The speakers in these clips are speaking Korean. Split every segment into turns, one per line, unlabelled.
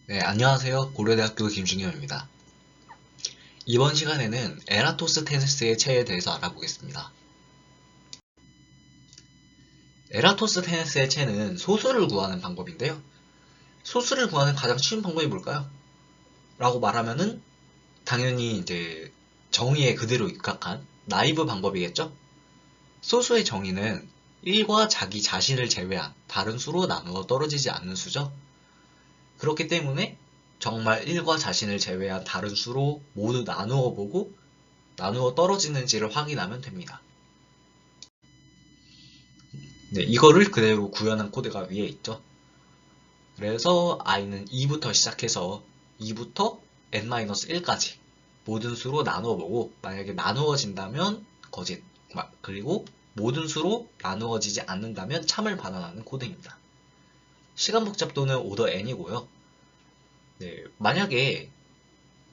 네, 안녕하세요. 고려대학교 김중현입니다. 이번 시간에는 에라토스테네스의 체에 대해서 알아보겠습니다. 에라토스테네스의 체는 소수를 구하는 방법인데요. 소수를 구하는 가장 쉬운 방법이 뭘까요? 라고 말하면은 당연히 이제 정의에 그대로 입각한 나이브 방법이겠죠? 소수의 정의는 1과 자기 자신을 제외한 다른 수로 나누어 떨어지지 않는 수죠. 그렇기 때문에 정말 1과 자신을 제외한 다른 수로 모두 나누어 보고 나누어 떨어지는지를 확인하면 됩니다. 네, 이거를 그대로 구현한 코드가 위에 있죠. 그래서 i는 2부터 시작해서 2부터 n-1까지 모든 수로 나누어 보고 만약에 나누어진다면 거짓, 그리고 모든 수로 나누어지지 않는다면 참을 반환하는 코드입니다. 시간 복잡도는 오더 n이고요. 네, 만약에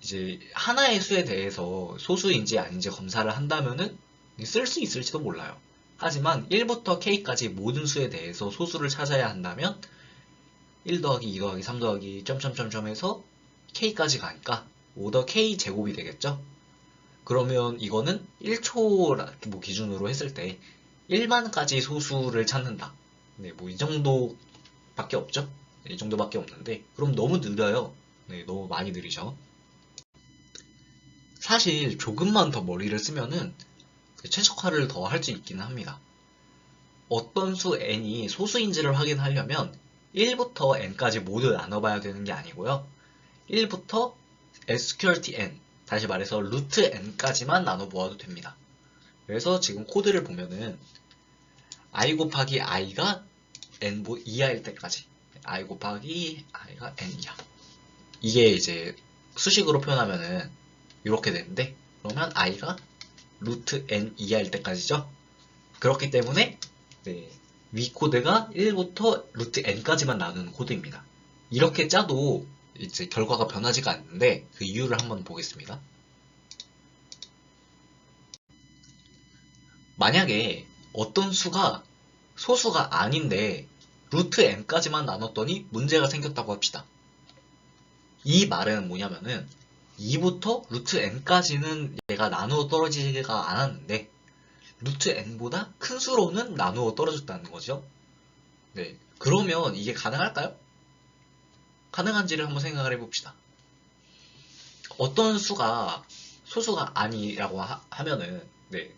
이제 하나의 수에 대해서 소수인지 아닌지 검사를 한다면은 쓸 수 있을지도 몰라요. 하지만 1부터 k까지 모든 수에 대해서 소수를 찾아야 한다면 1 더하기 2 더하기 3 더하기 점점점점 해서 k까지 가니까 5 더 k 제곱이 되겠죠? 그러면 이거는 1초 뭐 기준으로 했을 때 1만까지 소수를 찾는다. 네, 뭐 이 정도밖에 없죠? 네, 이 정도밖에 없는데 그럼 너무 느려요. 네, 너무 많이 느리죠. 사실 조금만 더 머리를 쓰면은 최적화를 더 할 수 있기는 합니다. 어떤 수 n이 소수인지를 확인하려면 1부터 n까지 모두 나눠봐야 되는 게 아니고요. 1부터 sqrt n, 다시 말해서 루트 n까지만 나눠보아도 됩니다. 그래서 지금 코드를 보면은 i 곱하기 i가 n 이하일 때까지 i 곱하기 i가 n 이하, 이게 이제 수식으로 표현하면은 이렇게 되는데, 그러면 i가 루트 n 이하일 때까지죠. 그렇기 때문에 네, 위 코드가 1부터 루트 n까지만 나누는 코드입니다. 이렇게 짜도 이제 결과가 변하지가 않는데 그 이유를 한번 보겠습니다. 만약에 어떤 수가 소수가 아닌데 루트 n까지만 나눴더니 문제가 생겼다고 합시다. 이 말은 뭐냐면은 2부터 루트 n까지는 얘가 나누어 떨어지지가 않았는데 루트 n보다 큰 수로는 나누어 떨어졌다는 거죠. 네, 그러면 이게 가능할까요? 가능한지를 한번 생각을 해봅시다. 어떤 수가 소수가 아니라고 하면은, 네,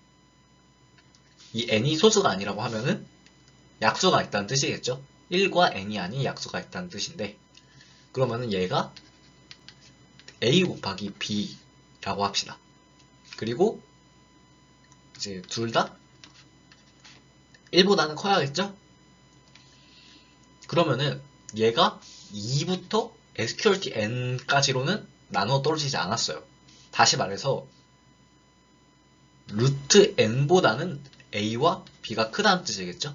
이 n이 소수가 아니라고 하면은 약수가 있다는 뜻이겠죠? 1과 n이 아닌 약수가 있다는 뜻인데, 그러면은 얘가 a 곱하기 b라고 합시다. 그리고 이제 둘 다 1보다는 커야겠죠? 그러면은 얘가 2부터 sqrt n까지로는 나눠 떨어지지 않았어요. 다시 말해서 루트 n보다는 a와 b가 크다는 뜻이겠죠?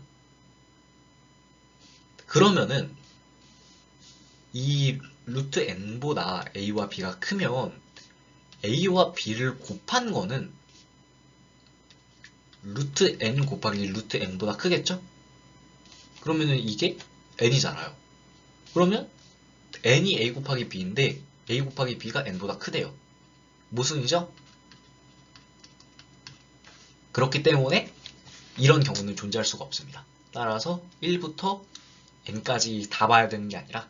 그러면은 이 루트 n보다 a와 b가 크면 a와 b를 곱한 거는 루트 n 곱하기 루트 n보다 크겠죠? 그러면은 이게 n이잖아요. 그러면 n이 a 곱하기 b인데 a 곱하기 b가 n보다 크대요. 모순이죠? 그렇기 때문에 이런 경우는 존재할 수가 없습니다. 따라서 1부터 n까지 다 봐야 되는 게 아니라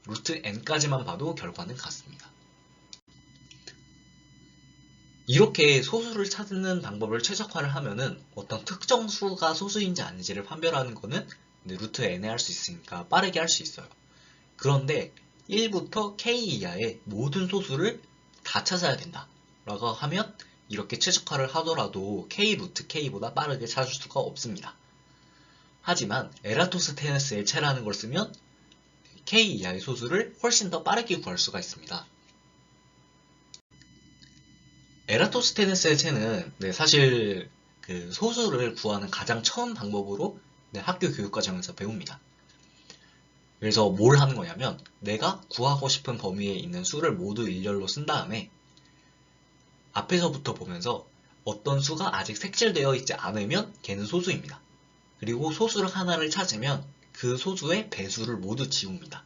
루트 n까지만 봐도 결과는 같습니다. 이렇게 소수를 찾는 방법을 최적화를 하면은 어떤 특정 수가 소수인지 아닌지를 판별하는 거는 루트 n에 할 수 있으니까 빠르게 할 수 있어요. 그런데 1부터 k 이하의 모든 소수를 다 찾아야 된다 라고 하면 이렇게 최적화를 하더라도 k 루트 k보다 빠르게 찾을 수가 없습니다. 하지만 에라토스테네스의 체라는 걸 쓰면 k 이하의 소수를 훨씬 더 빠르게 구할 수가 있습니다. 에라토스테네스의 체는 사실 그 소수를 구하는 가장 처음 방법으로 학교 교육과정에서 배웁니다. 그래서 뭘 하는 거냐면 내가 구하고 싶은 범위에 있는 수를 모두 일렬로 쓴 다음에 앞에서부터 보면서 어떤 수가 아직 색칠되어 있지 않으면 걔는 소수입니다. 그리고 소수를 하나를 찾으면 그 소수의 배수를 모두 지웁니다.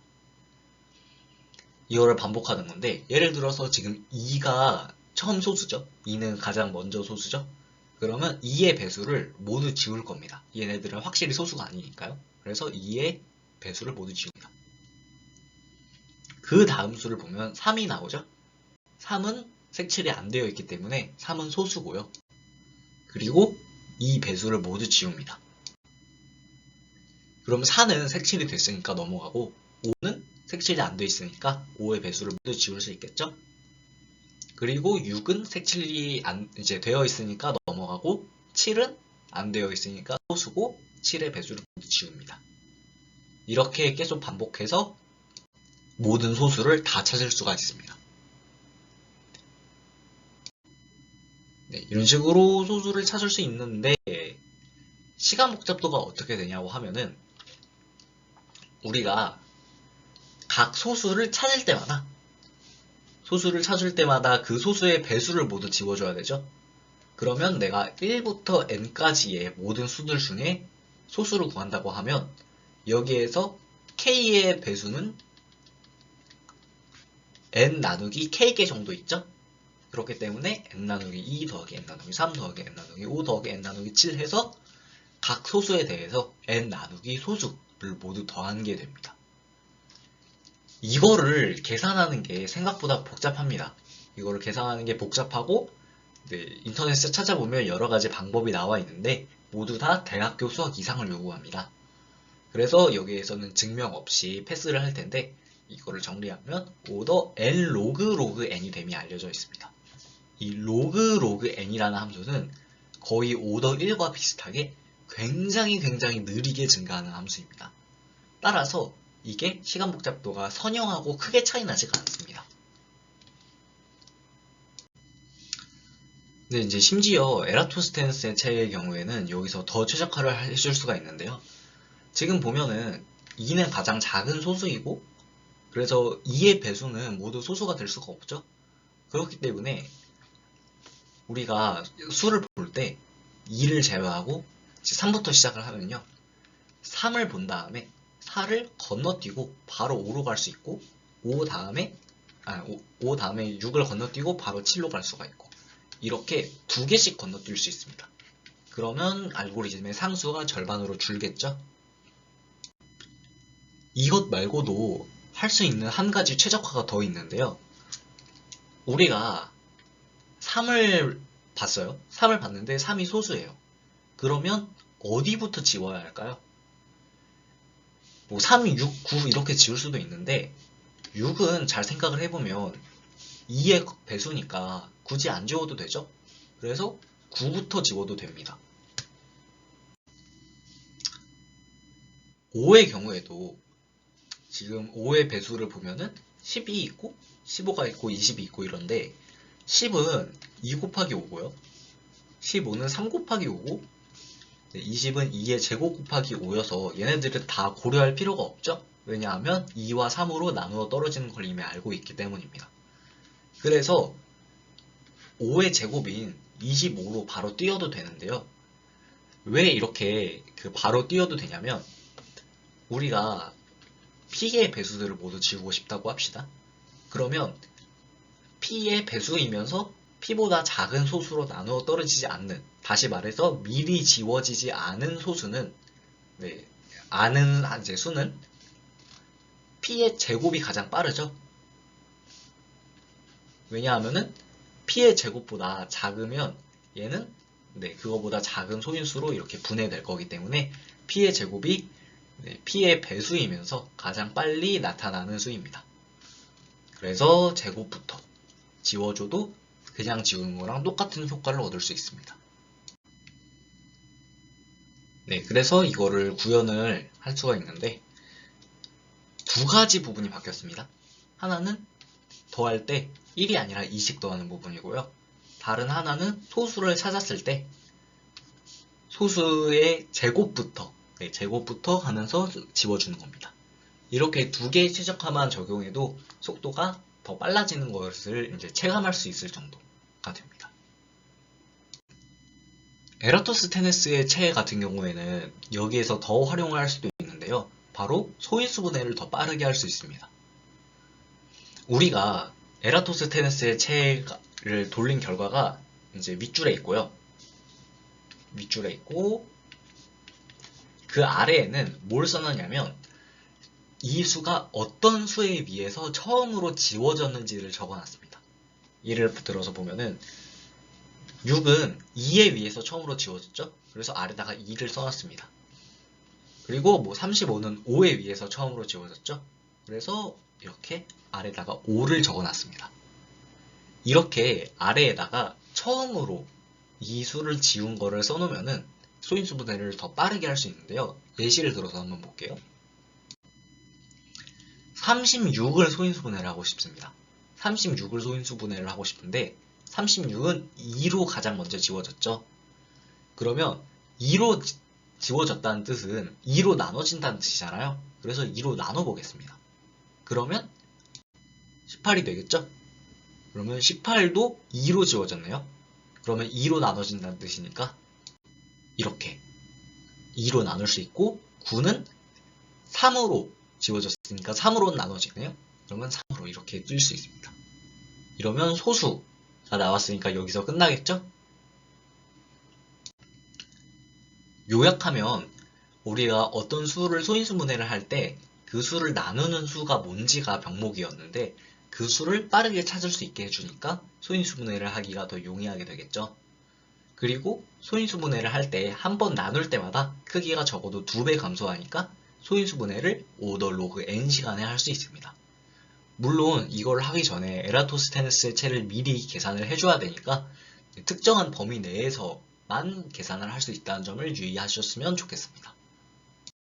이거를 반복하는 건데, 예를 들어서 지금 2가 처음 소수죠. 2는 가장 먼저 소수죠. 그러면 2의 배수를 모두 지울 겁니다. 얘네들은 확실히 소수가 아니니까요. 그래서 2의 배수를 모두 지웁니다. 그 다음 수를 보면 3이 나오죠. 3은 색칠이 안 되어 있기 때문에 3은 소수고요. 그리고 이 배수를 모두 지웁니다. 그럼 4는 색칠이 됐으니까 넘어가고 5는 색칠이 안 되어 있으니까 5의 배수를 모두 지울 수 있겠죠? 그리고 6은 색칠이 이제 되어 있으니까 넘어가고 7은 안 되어 있으니까 소수고 7의 배수를 모두 지웁니다. 이렇게 계속 반복해서 모든 소수를 다 찾을 수가 있습니다. 네, 이런 식으로 소수를 찾을 수 있는데 시간 복잡도가 어떻게 되냐고 하면은 우리가 각 소수를 찾을 때마다 그 소수의 배수를 모두 지워줘야 되죠. 그러면 내가 1부터 n까지의 모든 수들 중에 소수를 구한다고 하면 여기에서 k의 배수는 n 나누기 k개 정도 있죠. 그렇기 때문에 n 나누기 2 더하기 n 나누기 3 더하기 n 나누기 5 더하기 n 나누기 7 해서 각 소수에 대해서 n 나누기 소수를 모두 더한 게 됩니다. 이거를 계산하는 게 생각보다 복잡합니다. 이거를 계산하는 게 복잡하고 인터넷에 찾아보면 여러 가지 방법이 나와 있는데 모두 다 대학교 수학 이상을 요구합니다. 그래서 여기에서는 증명 없이 패스를 할 텐데 이거를 정리하면 오더 n 로그 n이 됨이 알려져 있습니다. 이 로그 n이라는 함수는 거의 오더 1과 비슷하게 굉장히 느리게 증가하는 함수입니다. 따라서 이게 시간 복잡도가 선형하고 크게 차이 나지가 않습니다. 근데 이제 심지어 에라토스테네스의 체의 경우에는 여기서 더 최적화를 해줄 수가 있는데요. 지금 보면은 2는 가장 작은 소수이고 그래서 2의 배수는 모두 소수가 될 수가 없죠. 그렇기 때문에 우리가 수를 볼 때 2를 제외하고 3부터 시작을 하면요. 3을 본 다음에 4를 건너뛰고 바로 5로 갈 수 있고 5 다음에 6을 건너뛰고 바로 7로 갈 수가 있고 이렇게 2개씩 건너뛸 수 있습니다. 그러면 알고리즘의 상수가 절반으로 줄겠죠? 이것 말고도 할 수 있는 한 가지 최적화가 더 있는데요. 우리가 3을 봤어요. 3을 봤는데 3이 소수예요. 그러면 어디부터 지워야 할까요? 뭐 3, 6, 9 이렇게 지울 수도 있는데 6은 잘 생각을 해보면 2의 배수니까 굳이 안 지워도 되죠? 그래서 9부터 지워도 됩니다. 5의 경우에도 지금 5의 배수를 보면은 10이 있고 15가 있고 20이 있고 이런데 10은 2 곱하기 5고요. 15는 3 곱하기 5고 20은 2의 제곱 곱하기 5여서 얘네들은 다 고려할 필요가 없죠. 왜냐하면 2와 3으로 나누어 떨어지는 걸 이미 알고 있기 때문입니다. 그래서 5의 제곱인 25로 바로 띄워도 되는데요. 왜 이렇게 바로 띄워도 되냐면 우리가 P의 배수들을 모두 지우고 싶다고 합시다. 그러면 P의 배수이면서 P보다 작은 소수로 나누어 떨어지지 않는, 다시 말해서 미리 지워지지 않은 소수는 아는 이제 수는 P의 제곱이 가장 빠르죠. 왜냐하면은 P의 제곱보다 작으면 얘는 그거보다 작은 소인수로 이렇게 분해될 거기 때문에 P의 제곱이 P의 배수이면서 가장 빨리 나타나는 수입니다. 그래서 제곱부터 지워줘도 그냥 지우는 거랑 똑같은 효과를 얻을 수 있습니다. 그래서 이거를 구현을 할 수가 있는데 두 가지 부분이 바뀌었습니다. 하나는 더할 때 1이 아니라 2씩 더하는 부분이고요. 다른 하나는 소수를 찾았을 때 소수의 제곱부터 하면서 지워주는 겁니다. 이렇게 두 개의 최적화만 적용해도 속도가 더 빨라지는 것을 이제 체감할 수 있을 정도가 됩니다. 에라토스테네스의 체 같은 경우에는 여기에서 더 활용을 할 수도 있는데요. 바로 소인수 분해를 더 빠르게 할 수 있습니다. 우리가 에라토스테네스의 체를 돌린 결과가 이제 밑줄에 있고요. 밑줄에 있고 그 아래에는 뭘 써놨냐면 이 수가 어떤 수에 의해서 처음으로 지워졌는지를 적어놨습니다. 예를 들어서 보면은 6은 2에 의해서 처음으로 지워졌죠? 그래서 아래다가 2를 써놨습니다. 그리고 뭐 35는 5에 의해서 처음으로 지워졌죠? 그래서 이렇게 아래다가 5를 적어놨습니다. 이렇게 아래에다가 처음으로 이 수를 지운 거를 써놓으면은 소인수 분해를 더 빠르게 할 수 있는데요. 예시를 들어서 한번 볼게요. 36을 소인수 분해를 하고 싶습니다. 36을 소인수 분해를 하고 싶은데 36은 2로 가장 먼저 지워졌죠. 그러면 2로 지워졌다는 뜻은 2로 나눠진다는 뜻이잖아요. 그래서 2로 나눠보겠습니다. 그러면 18이 되겠죠? 그러면 18도 2로 지워졌네요. 그러면 2로 나눠진다는 뜻이니까 이렇게 2로 나눌 수 있고 9는 3으로 지워졌으니까 3으로 나눠지네요. 그러면 3으로 이렇게 쓸 수 있습니다. 이러면 소수가 나왔으니까 여기서 끝나겠죠? 요약하면 우리가 어떤 수를 소인수분해를 할 때 그 수를 나누는 수가 뭔지가 병목이었는데 그 수를 빠르게 찾을 수 있게 해주니까 소인수분해를 하기가 더 용이하게 되겠죠. 그리고 소인수분해를 할 때 한 번 나눌 때마다 크기가 적어도 2배 감소하니까 소인수분해를 오더 로그 n 시간에 할 수 있습니다. 물론 이걸 하기 전에 에라토스테네스의 체를 미리 계산을 해줘야 되니까 특정한 범위 내에서만 계산을 할 수 있다는 점을 유의하셨으면 좋겠습니다.